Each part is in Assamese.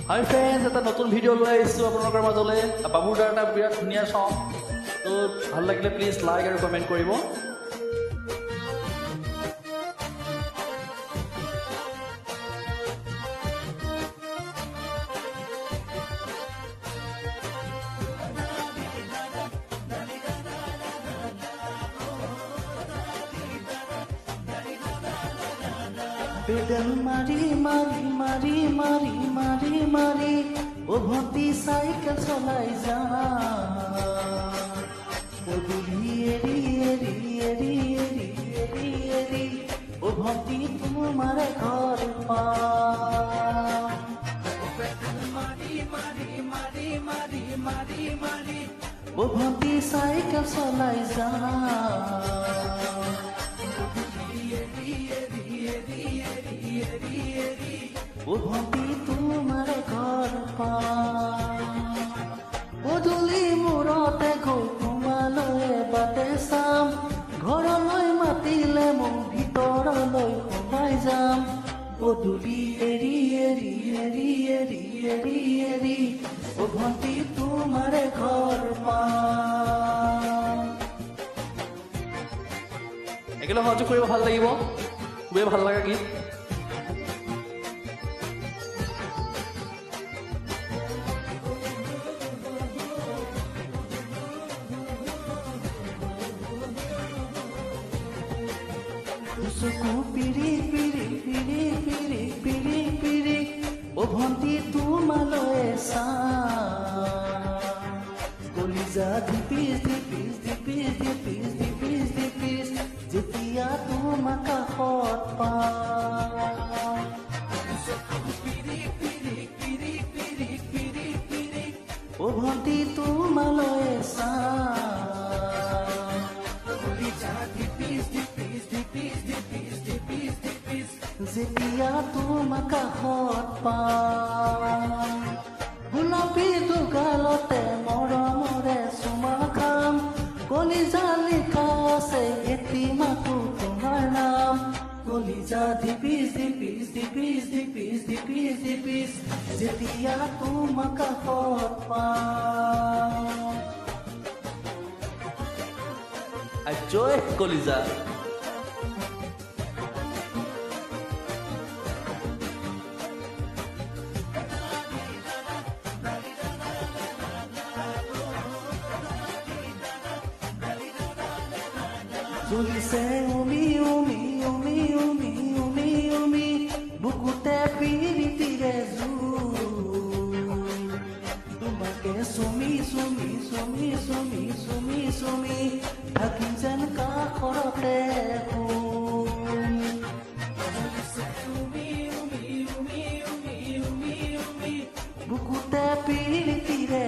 হাই ফ্ৰেণ্ডছ, এটা নতুন ভিডিঅ' লৈ আহিছোঁ আপোনালোকৰ মাজলৈ। বাবুৰ দাৰ এটা বিৰাট ধুনীয়া চং, তো ভাল লাগিলে প্লিজ লাইক আৰু কমেণ্ট কৰিব। পেডেল মাৰি মাৰি মাৰি মাৰি মাৰি মাৰি ভণ্টি চাইকেল চলাই যা পদূলি এৰি এৰি এৰি এৰি এৰি এৰি ভণ্টি তোমাৰ ঘৰ পা ভণ্টি চাইকেল চলাই যা ভণ্টি তোমাৰ ঘৰ পা পদূলি মূৰতে গৈ তোমালৈ বাটে চাম ঘৰলৈ মাতিলে মোৰ ভিতৰলৈ সোমাই যাম পদূলি এৰি এৰি এৰি এৰি এৰি এৰি ভণ্টি তোমাৰ ঘৰ পা। একেলগে সহযোগ কৰিব ভাল লাগিব, খুবেই ভাল লগা গীত। চকু পিৰি পিৰি পিৰি পিৰি পিৰি পিৰি ভণ্টি তোমালৈ চা কলিজা ধিপিচ ধিপিচ ধিপিচ ধিপিচ ধিপিচ ধিপিচ যেতিয়া তোমাক কাষত পা ভণ্টি তোমালৈ চা যেতিয়া তোমাক কাষত পাম গোলাপী দুগালতে মৰমৰে চুমা খাম কলিজা লিখা আছে এটি মাথো তোমাৰ নাম কলিজা ধিপিচ ধিপিচ ধিপিচ ধিপিচ ধিপিচ ধিপিচ যেতিয়া তোমাক কাষত পাম। জয় কলিজা। চলিছে উমি উমি উমি উমি উমি উমি বুকুতে পিৰিতিৰে জুই তোমাকে চুমি চুমি চুমি চুমি চুমি চুমি থাকিম যেন কাষৰতে বুকুতে পিৰিতিৰে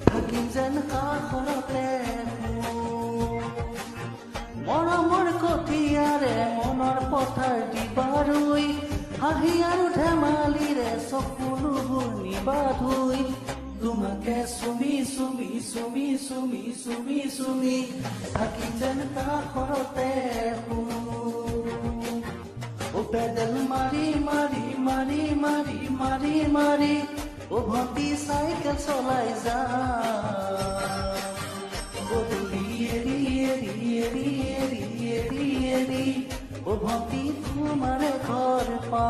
থাকিম যেন কাষৰতে মৰমৰ কঠিয়াৰে মনৰ পথাৰ দিবা ৰুই হাঁহি আৰু ধেমালিৰে চকুলোবোৰ নিবা ধুই তোমাকে চুমি চুমি চুমি চুমি চুমি চুমি থাকিম যেন কাষৰতে পেডেল মাৰি মাৰি মাৰি মাৰি মাৰি মাৰি ভণ্টি চাইকেল চলাই যা পদূলি এৰি এৰি এৰি এৰি এৰি এৰি ভণ্টি তোমাৰ ঘৰ পা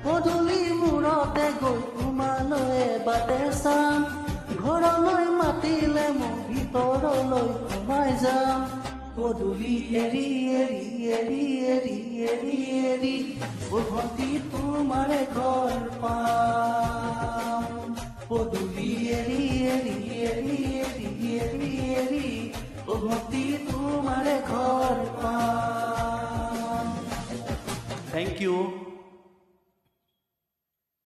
পদূলি মূৰতে গৈ তোমালৈ বাটে চাম ঘৰলৈ মাতিলে মোৰ ভিতৰলৈ সোমাই যাম পদূলি এৰি এৰি এৰি এৰি এৰি এৰি ভণ্টি তোমাৰ ঘৰ পাম পদূলি এৰি এৰি এৰি এৰি এৰি এৰি ভণ্টি তোমাৰ ঘৰ পাম। Thank U.